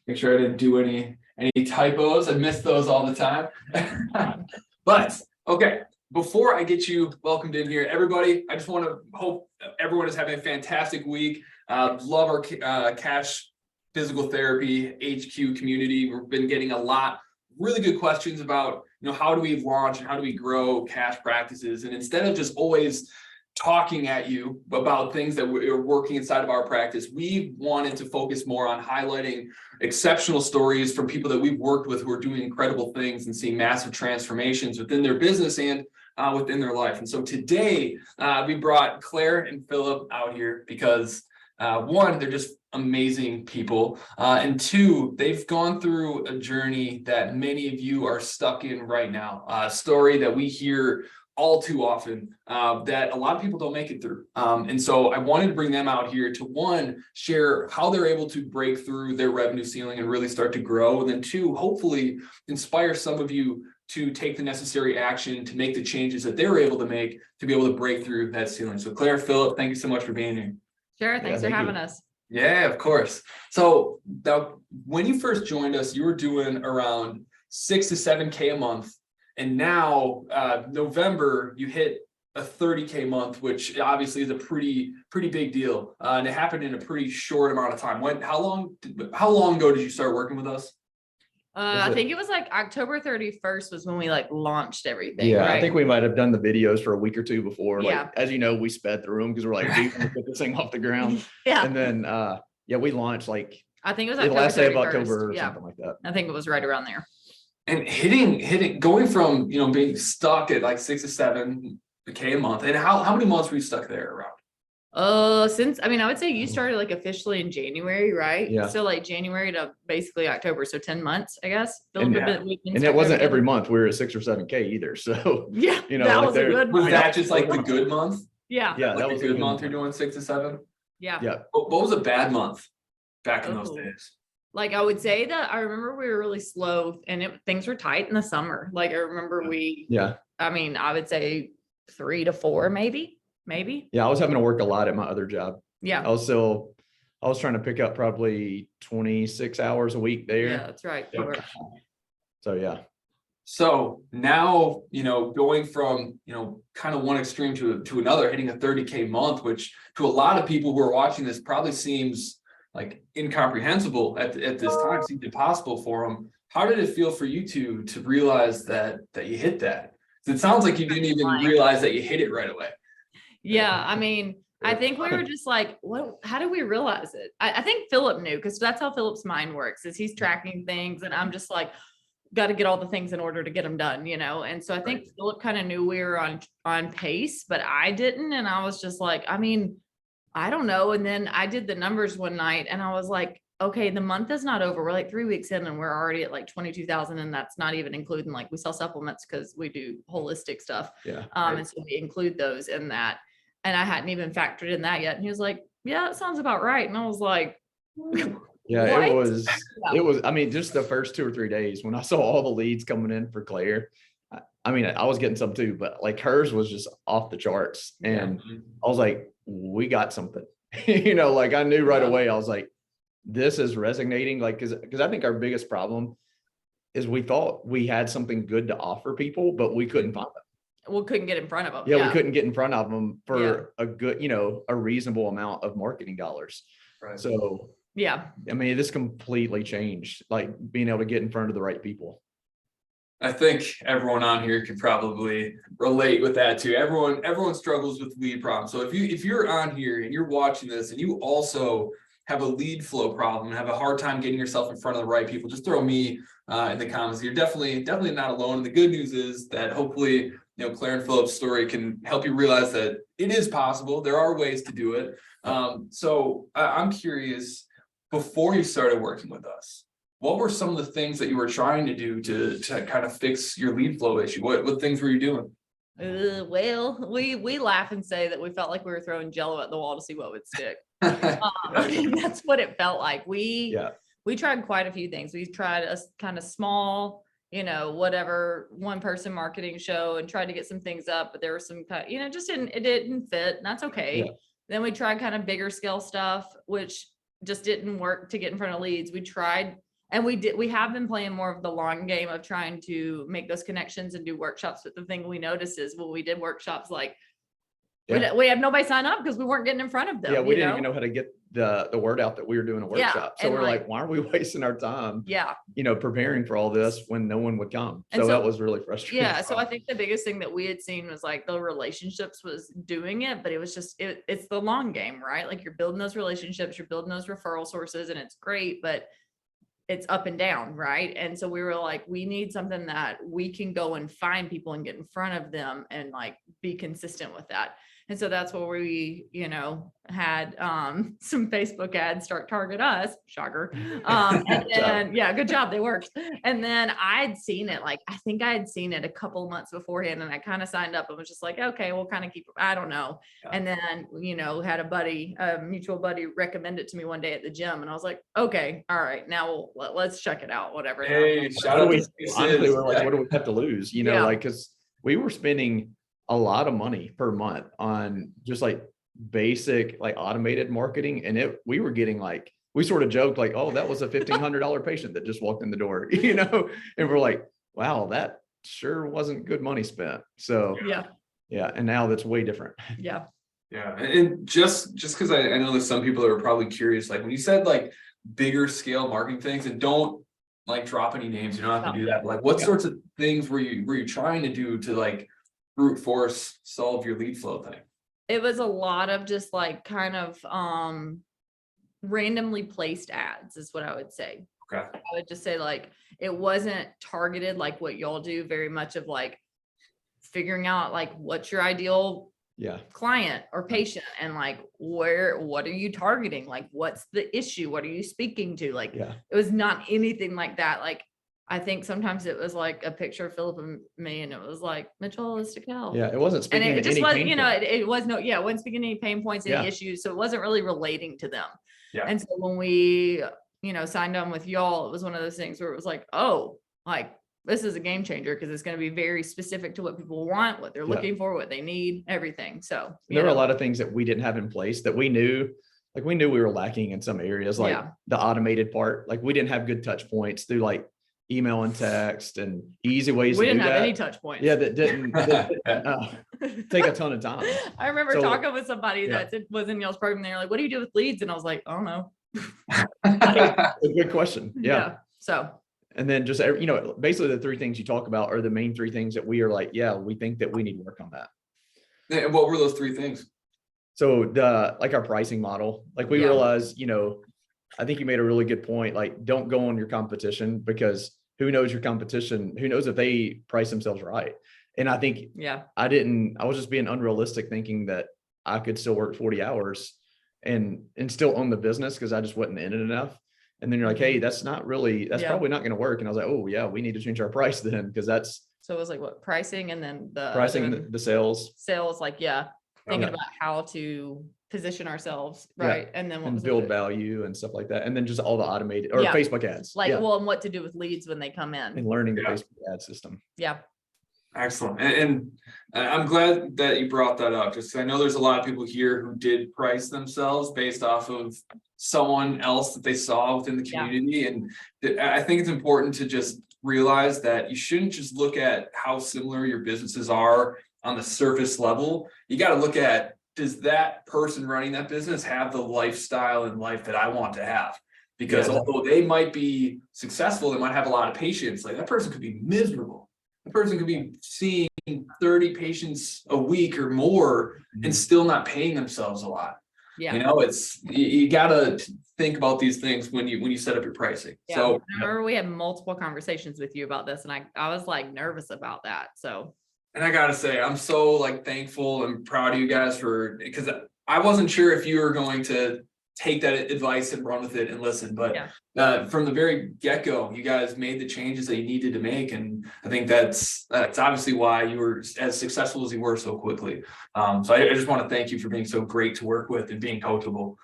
Make sure I didn't do any typos. I miss those all the time. But okay, before I get you welcomed in here, everybody, I just want to hope everyone is having a fantastic week. Love our cash physical therapy HQ community. We've been getting a lot really good questions about, how do we launch and how do we grow cash practices? And instead of just always talking at you about things that we're working inside of our practice, we wanted to focus more on highlighting exceptional stories from people that we've worked with who are doing incredible things and seeing massive transformations within their business and within their life. And so today we brought Claire and Phillip out here because one, they're just amazing people. And two, they've gone through a journey that many of you are stuck in right now. A story that we hear all too often that a lot of people don't make it through. And so I wanted to bring them out here to, one, share how they're able to break through their revenue ceiling and really start to grow. And then two, hopefully inspire some of you to take the necessary action to make the changes that they're able to make to be able to break through that ceiling. So Claire, Phillip, thank you so much for being here. Sure. Thanks for having us. Yeah, of course. So when you first joined us, you were doing around 6 to 7K a month. And now November, you hit a 30K month, which obviously is a pretty big deal. And it happened in a pretty short amount of time. How long ago did you start working with us? I think it was like October 31st was when we launched everything. Yeah, right? I think we might have done the videos for a week or two before. Yeah. As you know, we sped through them because we're like, we want to get this thing off the ground. Yeah. And then, we launched I think it was the October last day of 31st. October or Yeah. something like that. I think it was right around there. And going from, being stuck at like 6 to 7K a month. And how many months were you stuck there around? I would say you started officially in January, right? Yeah. So January to basically October. So 10 months, I guess. And it wasn't every month we were at 6 or 7K either. So, yeah, that was a good Was month. that just like the good month? Yeah. Yeah, Like that was a good month. You're doing 6 to 7? Yeah. Yeah. What was a bad month back in those days? I would say that I remember we were really slow and things were tight in the summer. I remember I would say 3 to 4, maybe. Yeah, I was having to work a lot at my other job. Yeah. I was trying to pick up probably 26 hours a week there. Yeah, that's right. So, yeah. So now, going from, kind of one extreme to another, hitting a 30K month, which to a lot of people who are watching this probably seems like incomprehensible at this time, seemed impossible for them. How did it feel for you to realize that you hit that? It sounds like you didn't even realize that you hit it right away. Yeah. I think we were just how do we realize it? I think Phillip knew, because that's how Phillip's mind works, is he's tracking things. And I'm just got to get all the things in order to get them done, And so I think Phillip kind of knew we were on pace, but I didn't. And I was just I don't know. And then I did the numbers one night and I was like, okay, the month is not over. We're 3 weeks in and we're already at 22,000. And that's not even including we sell supplements because we do holistic stuff. Yeah. And so we include those in that. And I hadn't even factored in that yet. And he was like, yeah, that sounds about right. And I was like, yeah, what? it was, just the first 2 or 3 days when I saw all the leads coming in for Claire. I was getting some too, but hers was just off the charts. And I was like, we got something, I knew right away. I was like, this is resonating. Cause I think our biggest problem is we thought we had something good to offer people, but we couldn't find them. We couldn't get in front of them. Yeah, we couldn't get in front of them for a good, a reasonable amount of marketing dollars. Right. So, yeah, this completely changed, being able to get in front of the right people. I think everyone on here can probably relate with that too. Everyone struggles with lead problems. So if you're on here and you're watching this and you also have a lead flow problem and have a hard time getting yourself in front of the right people, just throw me in the comments. You're definitely not alone. And the good news is that hopefully, Claire and Phillip's story can help you realize that it is possible. There are ways to do it. So I'm curious, before you started working with us, what were some of the things that you were trying to do to kind of fix your lead flow issue? What things were you doing? Well, we laugh and say that we felt like we were throwing Jello at the wall to see what would stick. That's what it felt like. We tried quite a few things. We tried a kind of small, whatever, one person marketing show and tried to get some things up, but there were some, it didn't fit. And that's okay. Yeah. Then we tried kind of bigger scale stuff, which just didn't work to get in front of leads. We tried And we have been playing more of the long game of trying to make those connections and do workshops. But the thing we noticed is, well, we did workshops like we had nobody sign up because we weren't getting in front of them. Yeah, we didn't even know how to get the word out that we were doing a workshop. So we're like, why are we wasting our time? Yeah. Preparing for all this when no one would come. So that was really frustrating. Yeah. So I think the biggest thing that we had seen was like the relationships was doing it, but it was just, it's the long game, right? Like you're building those relationships, you're building those referral sources, and it's great, but it's up and down, right? And so we were like, we need something that we can go and find people and get in front of them and like be consistent with that. And so that's where we, had some Facebook ads start target us, shocker. And then, yeah, good job. They worked. And then I'd seen it, I think I had seen it a couple of months beforehand, and I kind of signed up and was just like, okay, we'll kind of keep, I don't know. Yeah. And then, had a mutual buddy recommend it to me one day at the gym. And I was like, okay, all right, now let's check it out, whatever. Hey, shout out to honestly, we're like, what do we have to lose? Because we were spending a lot of money per month on just like basic, like automated marketing. And we were getting we sort of joked like, oh, that was a $1,500 patient that just walked in the door, and we're like, wow, that sure wasn't good money spent. So yeah. And now that's way different. Yeah. Yeah. And just because I know there's some people that are probably curious, like when you said like bigger scale marketing things, and don't like drop any names, you don't have to do that. But like what sorts of things were you trying to do to like brute force solve your lead flow thing? It was a lot of just like kind of randomly placed ads is what I would say. Okay. I would just say like it wasn't targeted like what y'all do, very much of like figuring out like what's your ideal client or patient, and like what are you targeting, like what's the issue, what are you speaking to, like it was not anything like that. Like I think sometimes it was like a picture of Phillip and me, and it was like Mitchell holistic health. Yeah, it wasn't speaking. And it just was, it was it wasn't speaking any pain points, any issues. So it wasn't really relating to them. Yeah. And so when we, signed on with y'all, it was one of those things where it was like, oh, like this is a game changer because it's going to be very specific to what people want, what they're looking for, what they need, everything. So there were a lot of things that we didn't have in place that we knew. Like we knew we were lacking in some areas, like the automated part. Like we didn't have good touch points through like email and text and easy ways to do that. We didn't have any touch points. Yeah, that didn't take a ton of time. I remember talking with somebody that was in y'all's program. They were like, what do you do with leads? And I was like, I don't know. A good question. Yeah. So. And then just, basically the three things you talk about are the main three things that we are like, we think that we need to work on that. And what were those three things? So our pricing model, like we realized, I think you made a really good point. Like, don't go on your competition, because who knows your competition? Who knows if they price themselves right? And I think, I was just being unrealistic thinking that I could still work 40 hours and still own the business because I just wasn't in it enough. And then you're like, hey, that's probably not going to work. And I was like, oh yeah, we need to change our price then, because that's. So it was like what, pricing and then the pricing, the sales, like, thinking about how to position ourselves, right? And then and build value and stuff like that. And then just all the automated or Facebook ads. And what to do with leads when they come in. And learning the Facebook ad system. Yeah. Excellent. And I'm glad that you brought that up, just 'cause I know there's a lot of people here who did price themselves based off of someone else that they saw within the community. And I think it's important to just realize that you shouldn't just look at how similar your businesses are on the surface level. You got to look at, does that person running that business have the lifestyle and life that I want to have? Because although they might be successful, they might have a lot of patients, like that person could be miserable. The person could be seeing 30 patients a week or more and still not paying themselves a lot. Yeah. You got to think about these things when you set up your pricing. Yeah. So I remember we had multiple conversations with you about this, and I was like nervous about that. So. And I gotta say, I'm so like thankful and proud of you guys because I wasn't sure if you were going to take that advice and run with it and listen, but from the very get-go, you guys made the changes that you needed to make. And I think that's obviously why you were as successful as you were so quickly. So I just want to thank you for being so great to work with and being coachable.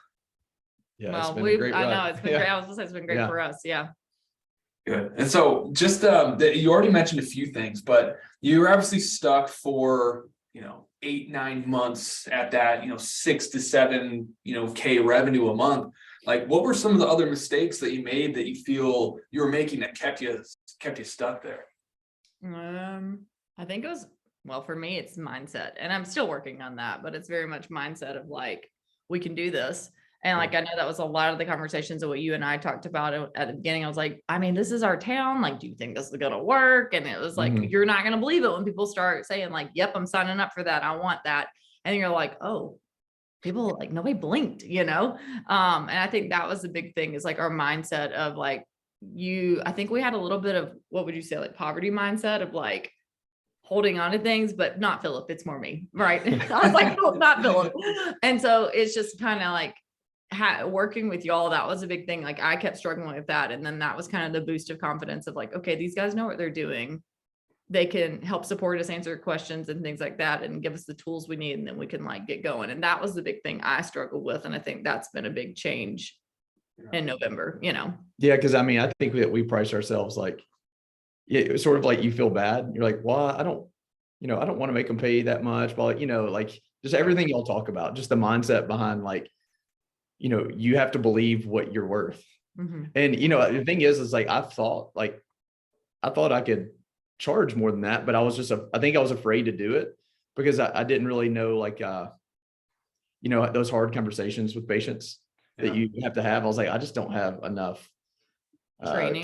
Yeah, well, I know it's been great. I was gonna say it's been great for us. Yeah. Good. And so just you already mentioned a few things, but you were obviously stuck for 8-9 months at that 6 to 7 K revenue a month. Like, what were some of the other mistakes that you made that you feel you were making that kept you stuck there? I think it was, well, for me, it's mindset, and I'm still working on that, but it's very much mindset of like, we can do this. And like, I know that was a lot of the conversations of what you and I talked about at the beginning. I was like, I mean, this is our town. Like, do you think this is going to work? And it was like, you're not going to believe it when people start saying like, yep, I'm signing up for that. I want that. And you're like, oh, people, like, nobody blinked, you know? And I think that was the big thing, is like our mindset of like, I think we had a little bit of, what would you say, like poverty mindset of like holding on to things, but not Phillip. It's more me. Right. I was like, oh, not Phillip. And so it's just kind of like, working with y'all, that was a big thing. Like, I kept struggling with that. And then that was kind of the boost of confidence of like, okay, these guys know what they're doing. They can help support us, answer questions and things like that, and give us the tools we need. And then we can like get going. And that was the big thing I struggled with. And I think that's been a big change in November, you know? Yeah. Cause I mean, I think that we price ourselves like, it was sort of like, you feel bad. You're like, well, I don't want to make them pay that much, but like just everything y'all talk about, just the mindset behind like, you have to believe what you're worth. And, the thing is like, I thought I could charge more than that, but I think I was afraid to do it because I didn't really know, like, those hard conversations with patients that you have to have. I was like, I just don't have enough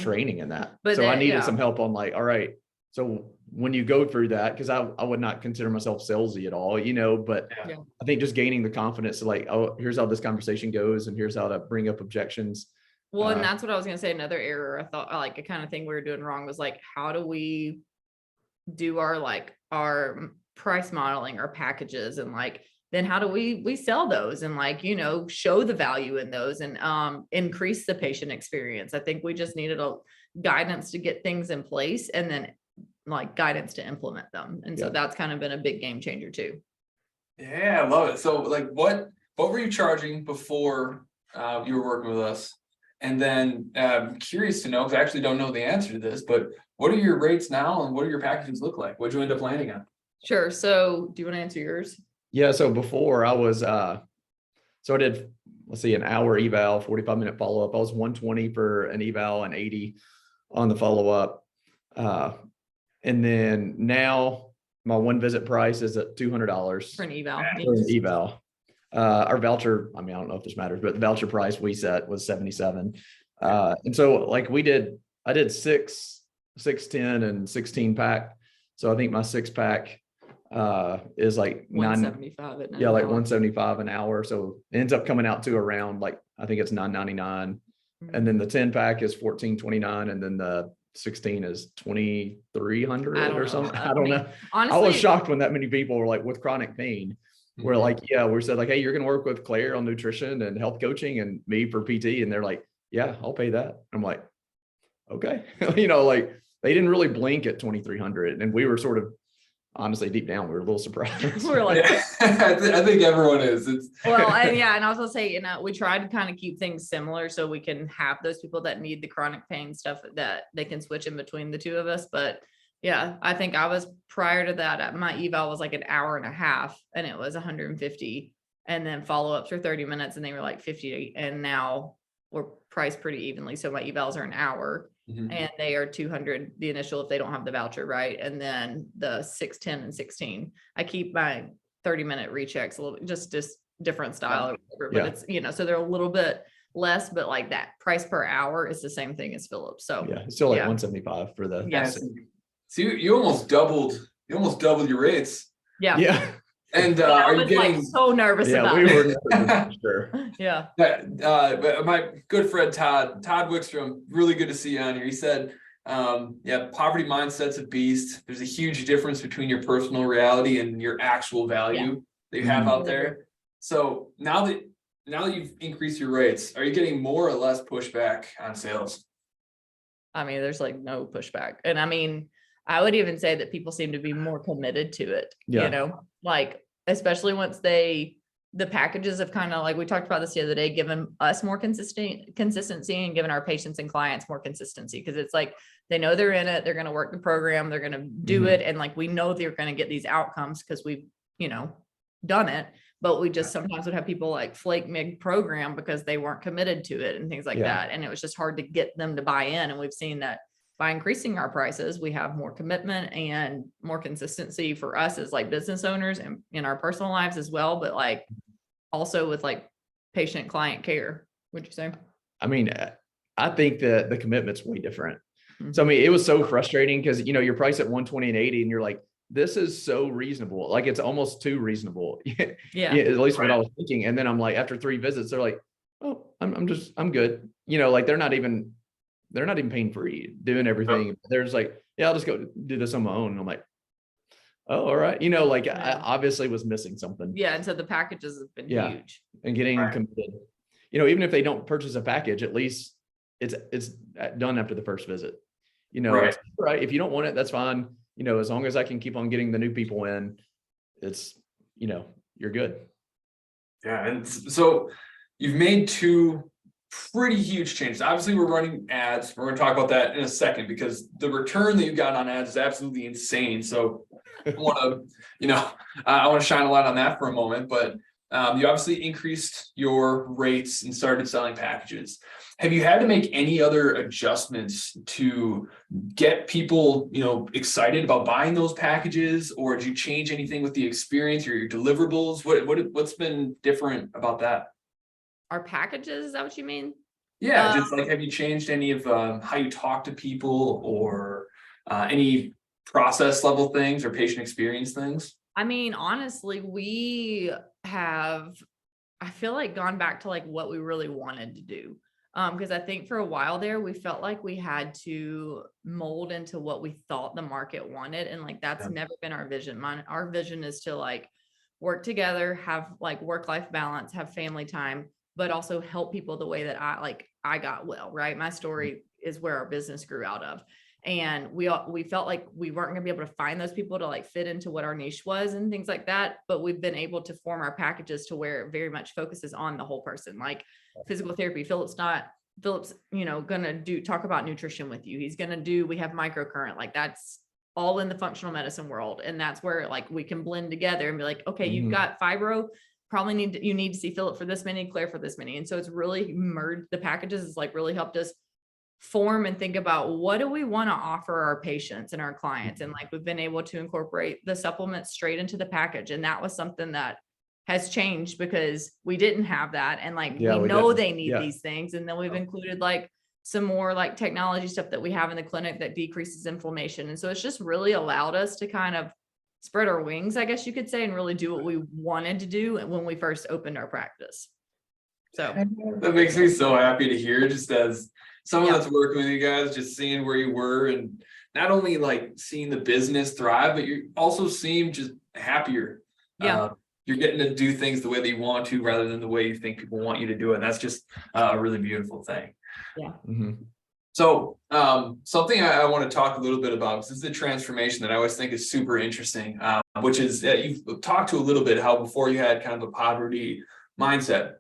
training in that. But so I needed some help on like, all right, so when you go through that, because I would not consider myself salesy at all, but I think just gaining the confidence to like, oh, here's how this conversation goes, and here's how to bring up objections. Well, and that's what I was going to say. Another error I thought, like, a kind of thing we were doing wrong was like, how do we do our price modeling, our packages, and like, then how do we sell those and like, show the value in those and increase the patient experience. I think we just needed a guidance to get things in place, and then like guidance to implement them. And so that's kind of been a big game changer too. Yeah, I love it. So like, what were you charging before you were working with us? And then I'm curious to know, because I actually don't know the answer to this, but what are your rates now and what do your packages look like? What'd you end up landing on? Sure. So do you want to answer yours? Yeah. So before I was, so I did, let's see, an hour eval, 45-minute follow-up. I was 120 for an eval and 80 on the follow-up. And then now my one visit price is at $200 For an eval. for an eval. Our voucher, I mean, I don't know if this matters, but the voucher price we set was 77. And so like I did 6, 10 and 16 pack. So I think my 6-pack is like 175. like 175 an hour. So it ends up coming out to around like, I think it's $9.99. And then the 10-pack is $14.29. And then the 16 is 2,300 or something. I don't know. Honestly, I was shocked when that many people were like with chronic pain. We're like, we said like, hey, you're going to work with Claire on nutrition and health coaching and me for PT. And they're like, yeah, I'll pay that. I'm like, okay. Like they didn't really blink at 2,300. And we were sort of, honestly, deep down, we were a little surprised. We're like, I think everyone is. Well, and I was gonna say, we tried to kind of keep things similar so we can have those people that need the chronic pain stuff that they can switch in between the two of us. But yeah, I think I was prior to that, my eval was like an hour and a half and it was 150, and then follow-ups are 30 minutes and they were like 50. And now we're priced pretty evenly. So my evals are an hour. And they are 200, the initial, if they don't have the voucher, right? And then the 6, 10 and 16, I keep my 30-minute rechecks a little bit, just different style or whatever, but it's, so they're a little bit less, but like that price per hour is the same thing as Phillip. So yeah, it's still like 175 for the, so you almost doubled your rates. Yeah. And are you getting like so nervous about we it? were sure. Yeah. But my good friend Todd Wickstrom, really good to see you on here. He said, poverty mindset's a beast. There's a huge difference between your personal reality and your actual value that you have out there. So now that you've increased your rates, are you getting more or less pushback on sales? I mean, there's like no pushback. And I mean, I would even say that people seem to be more committed to it, like, especially once the packages have kind of, like we talked about this the other day, given us more consistency and given our patients and clients more consistency. Cause it's like, they know they're in it, they're going to work the program, they're going to do it. And like, we know they're going to get these outcomes because we've, done it. but we just sometimes would have people like flake mid-program because they weren't committed to it and things like that. And it was just hard to get them to buy in. And we've seen that by increasing our prices, we have more commitment and more consistency for us as like business owners and in our personal lives as well. But like also with like patient client care, would you say? I mean, I think that the commitment's way different. So, I mean, it was so frustrating because, you know, you're priced at 120 and 80 and you're like, this is so reasonable. Like it's almost too reasonable. Yeah. At least what I was thinking. And then I'm like, after 3 visits, they're like, oh, I'm good. You know, like they're not even paying for doing everything. They're just like, yeah, I'll just go do this on my own. And I'm like, oh, all right. You know, like I obviously was missing something. Yeah. And so the packages have been huge. And getting committed. You know, even if they don't purchase a package, at least it's done after the first visit. You know, it's right. If you don't want it, that's fine. You know, as long as I can keep on getting the new people in, it's, you know, you're good. Yeah. And so you've made 2 pretty huge changes. Obviously, we're running ads. We're going to talk about that in a second because the return that you've gotten on ads is absolutely insane. So I want to, you know, I want to shine a light on that for a moment, but you obviously increased your rates and started selling packages. Have you had to make any other adjustments to get people, you know, excited about buying those packages, or did you change anything with the experience or your deliverables? What's been different about that? Our packages, is that what you mean? Yeah, just like, have you changed any of how you talk to people or any process level things or patient experience things? I mean, honestly, we have, I feel like gone back to like what we really wanted to do. Because I think for a while there, we felt like we had to mold into what we thought the market wanted. And like, that's never been our vision. Our vision is to like work together, have like work-life balance, have family time, but also help people the way that I got well, right? My story is where our business grew out of. And we felt like we weren't gonna be able to find those people to like fit into what our niche was and things like that. But we've been able to form our packages to where it very much focuses on the whole person, like physical therapy. Phillip's, you know, gonna talk about nutrition with you. He's gonna we have microcurrent, like that's all in the functional medicine world. And that's where like we can blend together and be like, okay, you've got fibro, you need to see Phillip for this many, Claire for this many. And so it's really merged. The packages has like really helped us form and think about what do we want to offer our patients and our clients. And like, we've been able to incorporate the supplements straight into the package. And that was something that has changed because we didn't have that. And like, we know they need these things. And then we've included like some more like technology stuff that we have in the clinic that decreases inflammation. And so it's just really allowed us to kind of spread our wings, I guess you could say, and really do what we wanted to do when we first opened our practice. So that makes me so happy to hear, just as someone that's working with you guys, just seeing where you were and not only like seeing the business thrive, but you also seem just happier. You're getting to do things the way that you want to rather than the way you think people want you to do it. And that's just a really beautiful thing. Yeah. So something I want to talk a little bit about, because this is a transformation that I always think is super interesting, which is that you've talked to a little bit how before you had kind of a poverty mindset.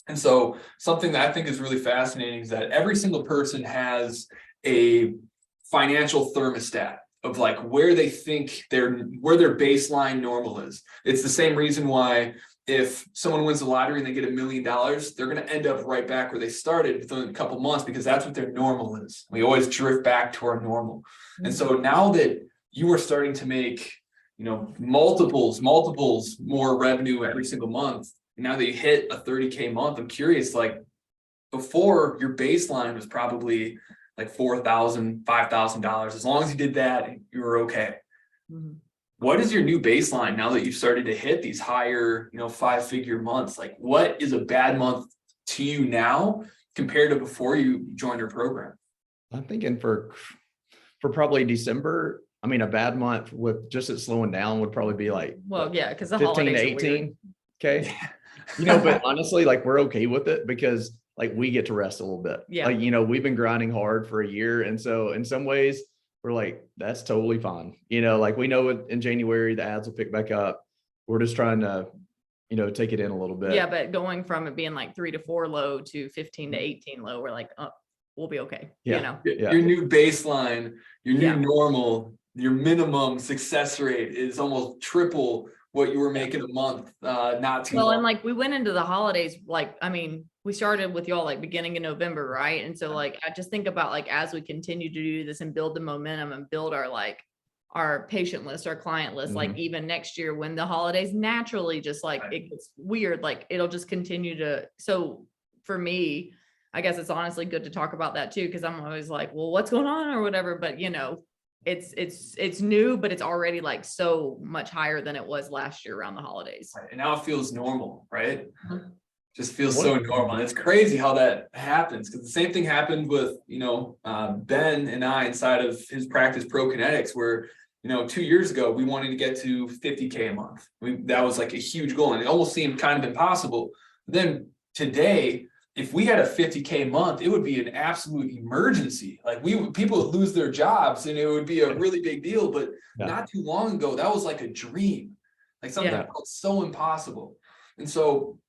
And so something that I think is really fascinating is that every single person has a financial thermostat of like where they think where their baseline normal is. It's the same reason why if someone wins the lottery and they get $1 million, they're going to end up right back where they started within a couple months, because that's what their normal is. We always drift back to our normal. And so now that you are starting to make, you know, multiples more revenue every single month, now that you hit a 30K month, I'm curious, like before your baseline was probably like $4,000, $5,000. As long as you did that, you were okay. What is your new baseline now that you've started to hit these higher, you know, 5-figure months? Like what is a bad month to you now compared to before you joined our program? I'm thinking for probably December, I mean, a bad month with just it slowing down would probably be like, well, yeah, because the 15 to 18. Okay. You know, but honestly, like we're okay with it because like we get to rest a little bit. Yeah. Like, you know, we've been grinding hard for a year. And so in some ways we're like, that's totally fine. You know, like we know in January, the ads will pick back up. We're just trying to, you know, take it in a little bit. Yeah. But going from it being like 3 to 4 low to 15 to 18 low, we're like, oh, we'll be okay. Yeah. You know, your new baseline, your new normal, your minimum success rate is almost triple what you were making a month, not too Well, long. and like we went into the holidays, like, I mean, we started with y'all like beginning of November, right? And so like I just think about like as we continue to do this and build the momentum and build our like our patient list, our client list, like even next year when the holidays naturally just like it gets weird, like it'll just continue to. So for me, I guess it's honestly good to talk about that too, because I'm always like, well, what's going on or whatever. But you know, it's new, but it's already like so much higher than it was last year around the holidays. And now it feels normal, right? Mhm. Just feels so normal. And it's crazy how that happens, because the same thing happened with, Ben and I inside of his practice, Pro Kinetics, where, 2 years ago, we wanted to get to 50K a month. That was like a huge goal, and it almost seemed kind of impossible. Then today, if we had a 50K a month, it would be an absolute emergency. Like people would lose their jobs and it would be a really big deal. But not too long ago, that was like a dream, like something that felt so impossible. And so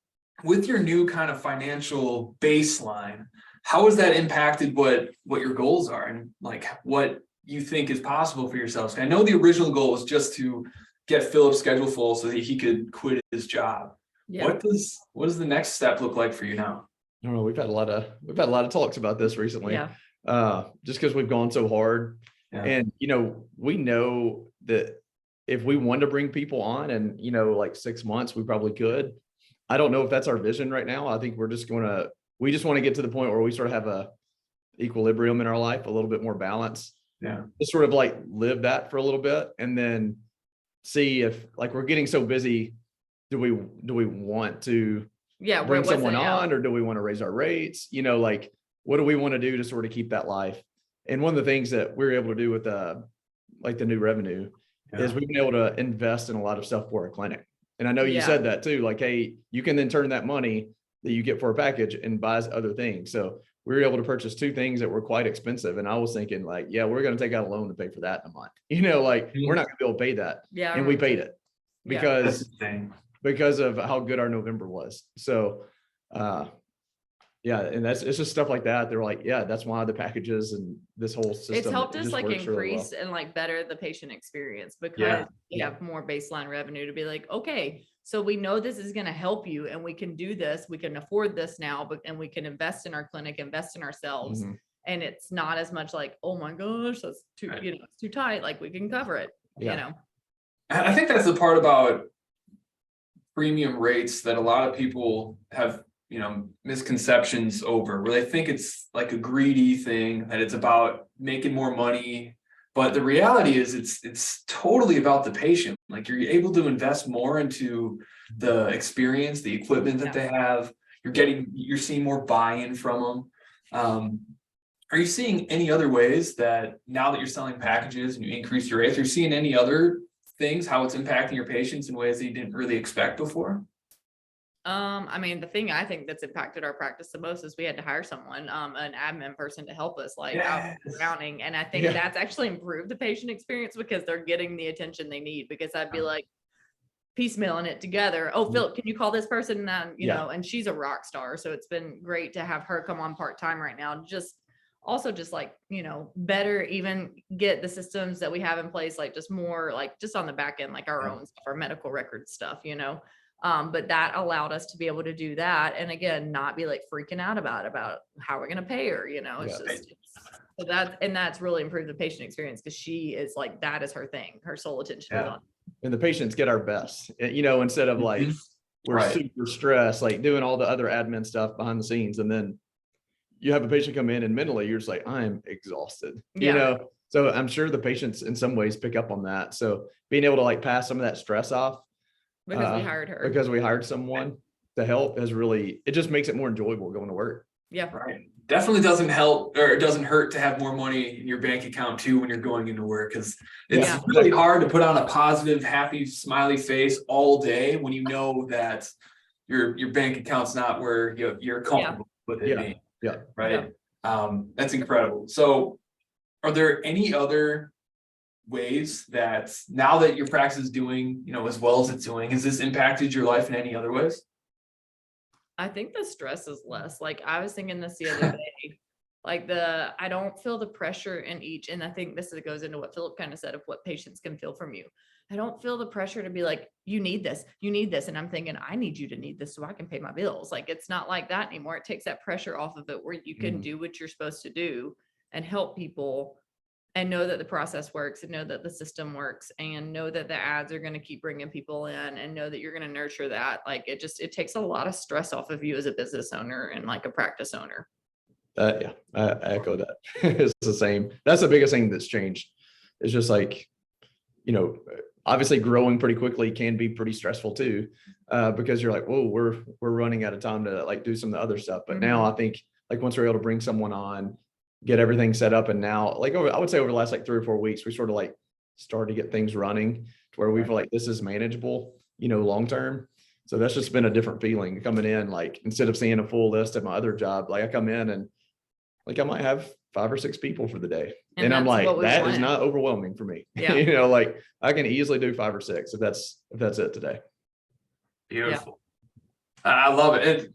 with your new kind of financial baseline, how has that impacted what your goals are and like what you think is possible for yourselves? I know the original goal was just to get Phillip's schedule full so that he could quit his job. Yeah. What does the next step look like for you now? I don't know. We've had a lot of talks about this recently. Just because we've gone so hard. And we know that if we want to bring people on and like 6 months, we probably could. I don't know if that's our vision right now. I think we just want to get to the point where we sort of have a equilibrium in our life, a little bit more balance. Just sort of like live that for a little bit and then see if like we're getting so busy, do we want to bring someone on, or do we want to raise our rates? Like what do we want to do to sort of keep that life? And one of the things that we're able to do with like the new revenue is we've been able to invest in a lot of stuff for our clinic. And I know you said that too, like, hey, you can then turn that money that you get for a package and buys other things. So we were able to purchase 2 things that were quite expensive. And I was thinking like, we're going to take out a loan to pay for that in a month. Like we're not going to be able to pay that. And we paid it because of how good our November was. So, and it's just stuff like that. They're like, that's why the packages and this whole system. It's helped us like increase really well and like better the patient experience because we have more baseline revenue to be like, okay, so we know this is going to help you and we can do this. We can afford this now, and we can invest in our clinic, invest in ourselves. And it's not as much like, oh my gosh, that's too, it's too tight. Like we can cover it, I think that's the part about premium rates that a lot of people have misconceptions over, where they think it's like a greedy thing, that it's about making more money. But the reality is it's totally about the patient. Like you're able to invest more into the experience, the equipment that they have. You're seeing more buy-in from them. Are you seeing any other ways that now that you're selling packages and you increase your rates, are you seeing any other things, how it's impacting your patients in ways that you didn't really expect before? I mean, the thing I think that's impacted our practice the most is we had to hire someone, an admin person to help us out rounding. And I think that's actually improved the patient experience because they're getting the attention they need, because I'd be like piecemealing it together. Oh, Phillip, can you call this person? And and she's a rock star. So it's been great to have her come on part-time right now. Just like, better even get the systems that we have in place, like just more like just on the back end, like our own stuff, our medical record stuff, but that allowed us to be able to do that. And again, not be like freaking out about how we're going to pay her, so that's really improved the patient experience, because she is like, that is her thing. Her sole attention is on. And the patients get our best, instead of like, we're super stressed, like doing all the other admin stuff behind the scenes. And then you have a patient come in and mentally you're just like, I'm exhausted, so I'm sure the patients in some ways pick up on that. So being able to like pass some of that stress off, because we hired her. Because we hired someone to help it just makes it more enjoyable going to work. Definitely doesn't help, or it doesn't hurt to have more money in your bank account too when you're going into work, because it's really hard to put on a positive, happy, smiley face all day when you know that your bank account's not where you're comfortable with it being. That's incredible. So are there any other ways that now that your practice is doing, as well as it's doing, has this impacted your life in any other ways? I think the stress is less. Like I was thinking this the other day, Like I don't feel the pressure in each. And I think goes into what Phillip kind of said of what patients can feel from you. I don't feel the pressure to be like, you need this, you need this. And I'm thinking, I need you to need this so I can pay my bills. Like, it's not like that anymore. It takes that pressure off of it where you can do what you're supposed to do and help people and know that the process works and know that the system works and know that the ads are going to keep bringing people in and know that you're going to nurture that. Like, it takes a lot of stress off of you as a business owner and like a practice owner. Yeah, I echo that. It's the same. That's the biggest thing that's changed. It's just like, obviously growing pretty quickly can be pretty stressful too, because you're like, whoa, we're running out of time to like do some of the other stuff. But now I think like once we're able to bring someone on, get everything set up, and now like I would say over the last like 3 or 4 weeks, we sort of like started to get things running to where we feel like this is manageable, long term. So that's just been a different feeling coming in. Like instead of seeing a full list at my other job, like I come in and like I might have 5 or 6 people for the day. And I'm like, that is not overwhelming for me. Yeah. Like I can easily do 5 or 6 if that's it today. Beautiful. Yeah. I love it.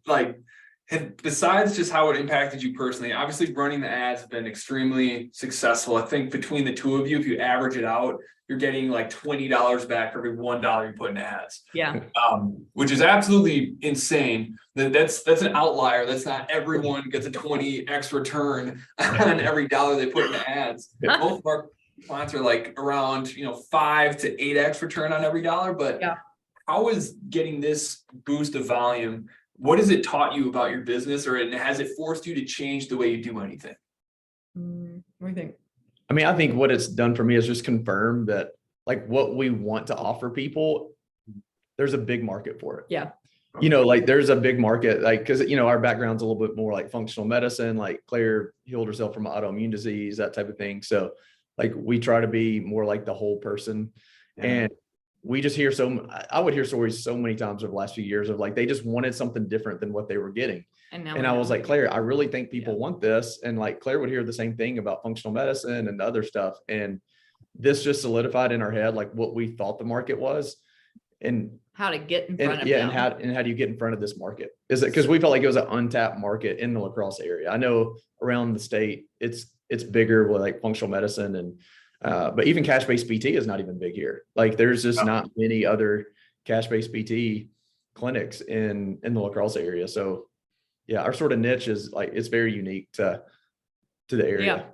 And besides just how it impacted you personally, obviously running the ads have been extremely successful. I think between the two of you, if you average it out, you're getting like $20 back for every $1 you put in ads. Yeah. Which is absolutely insane. That's an outlier. That's not everyone gets a 20x return on every dollar they put in ads. Most of our clients are like around 5 to 8x return on every dollar. But how is getting this boost of volume? What has it taught you about your business, or has it forced you to change the way you do anything? What do you think? I mean, I think what it's done for me is just confirm that like what we want to offer people, there's a big market for it. Yeah. Like there's a big market, like, because, our background's a little bit more like functional medicine, like Claire healed herself from autoimmune disease, that type of thing. So like we try to be more like the whole person. And we just hear I would hear stories so many times over the last few years of like, they just wanted something different than what they were getting. And I was like, Claire, I really think people want this. And like Claire would hear the same thing about functional medicine and other stuff. And this just solidified in our head, like what we thought the market was and how to get in front of them. And how do you get in front of this market? Is it because we felt like it was an untapped market in the La Crosse area? I know around the state, it's bigger with like functional medicine and but even cash-based PT is not even big here. Like there's just not many other cash-based PT clinics in the La Crosse area. So yeah, our sort of niche is like, it's very unique to the area.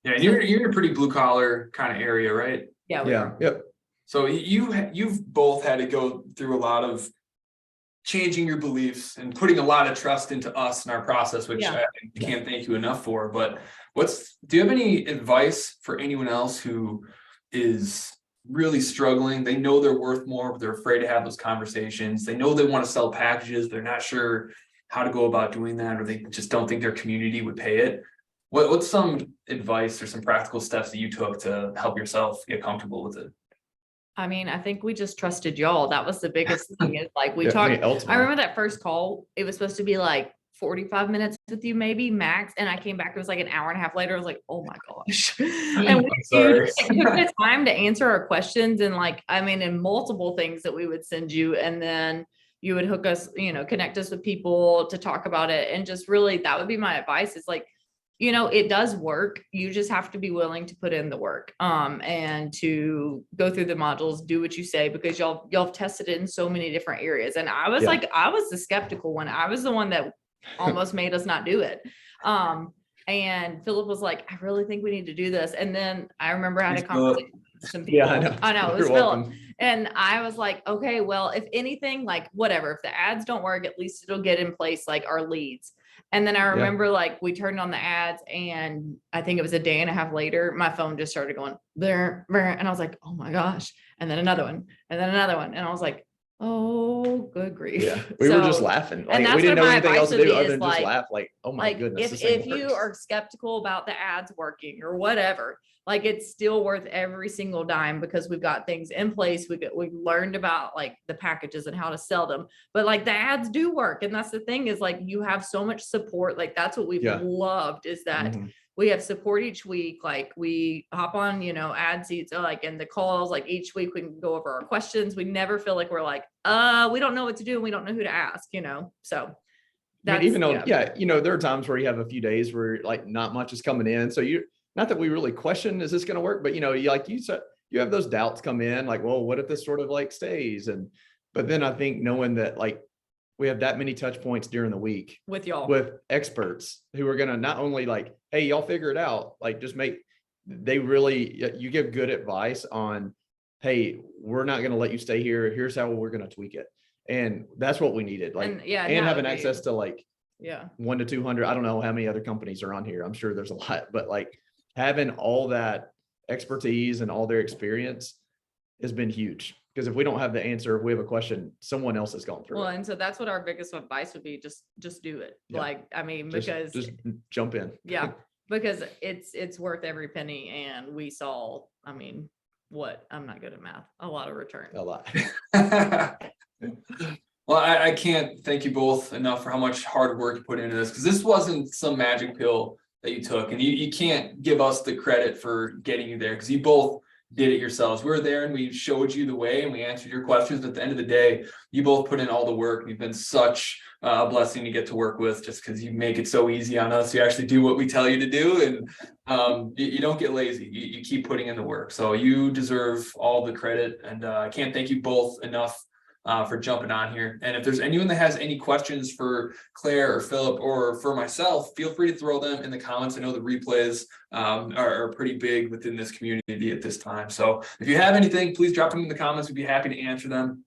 Yeah. And you're in a pretty blue collar kind of area, right? Yeah. Yep. So you've both had to go through a lot of changing your beliefs and putting a lot of trust into us and our process, which I can't thank you enough for. But do you have any advice for anyone else who is really struggling? They know they're worth more, but they're afraid to have those conversations. They know they want to sell packages, but they're not sure how to go about doing that, or they just don't think their community would pay it. What's some advice or some practical steps that you took to help yourself get comfortable with it? I mean, I think we just trusted y'all. That was the biggest thing is like we talked. I remember that first call, it was supposed to be like 45 minutes with you, maybe max. And I came back, it was like an hour and a half later. I was like, oh my gosh. And we took the time to answer our questions and like, I mean, in multiple things that we would send you. And then you would hook us, connect us with people to talk about it. And just really, that would be my advice is like, it does work. You just have to be willing to put in the work, and to go through the modules, do what you say, because y'all have tested it in so many different areas. And I was I was the skeptical one. I was the one that almost made us not do it. And Phillip was like, I really think we need to do this. And then I remember I had a conversation with some people. I know it was Phillip. And I was like, okay, well, if anything, like whatever, if the ads don't work, at least it'll get in place like our leads. And then I remember like we turned on the ads and I think it was a day and a half later, my phone just started going there. And I was like, oh my gosh. And then another one and then another one. And I was like, oh, good grief. Yeah. We were just laughing. Like, we didn't know anything else to do other than just laugh. Like, oh my goodness. If you are skeptical about the ads working or whatever, like it's still worth every single dime because we've got things in place. We've learned about like the packages and how to sell them, but like the ads do work. And that's the thing is like, you have so much support. Like that's what we've loved is that we have support each week. Like we hop on, ad seats, like in the calls, like each week we can go over our questions. We never feel like we're like, we don't know what to do. And we don't know who to ask, so. I mean, even though, yeah, you know, there are times where you have a few days where like not much is coming in. So not that we really question, is this going to work? But you know, like you said, you have those doubts come in like, well, what if this sort of like stays? But then I think knowing that like we have that many touch points during the week with y'all, with experts who are going to not only like, hey, y'all figure it out, like just you give good advice on, hey, we're not going to let you stay here. Here's how we're going to tweak it. And that's what we needed. Like, and having access to like 1 to 200. I don't know how many other companies are on here. I'm sure there's a lot, but like having all that expertise and all their experience has been huge. Because if we don't have the answer, if we have a question, someone else has gone through. Well, it. and so that's what our biggest advice would be. Just do it. Yeah. Like, I mean, Just jump in. Yeah, because it's worth every penny. And we saw, I mean, I'm not good at math, a lot of return. A lot. Well, I can't thank you both enough for how much hard work you put into this, because this wasn't some magic pill that you took, and you can't give us the credit for getting you there, because you both did it yourselves. We were there and we showed you the way and we answered your questions. But at the end of the day, you both put in all the work, and you've been such a blessing to get to work with, just because you make it so easy on us. You actually do what we tell you to do, and you don't get lazy. You keep putting in the work. So you deserve all the credit, and I can't thank you both enough for jumping on here. And if there's anyone that has any questions for Claire or Phillip or for myself, feel free to throw them in the comments. I know the replays are pretty big within this community at this time. So if you have anything, please drop them in the comments. We'd be happy to answer them.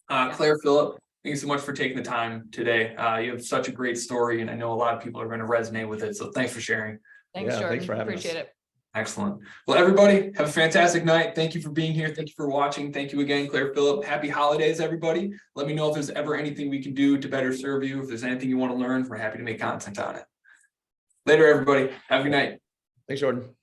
Claire, Phillip, thank you so much for taking the time today. You have such a great story, and I know a lot of people are going to resonate with it. So thanks for sharing. Thanks, Jordan. Thanks for having Appreciate us. it. Excellent. Well, everybody, have a fantastic night. Thank you for being here. Thank you for watching. Thank you again, Claire, Phillip. Happy holidays, everybody. Let me know if there's ever anything we can do to better serve you. If there's anything you want to learn, we're happy to make content on it. Later, everybody. Have a good night. Thanks, Jordan.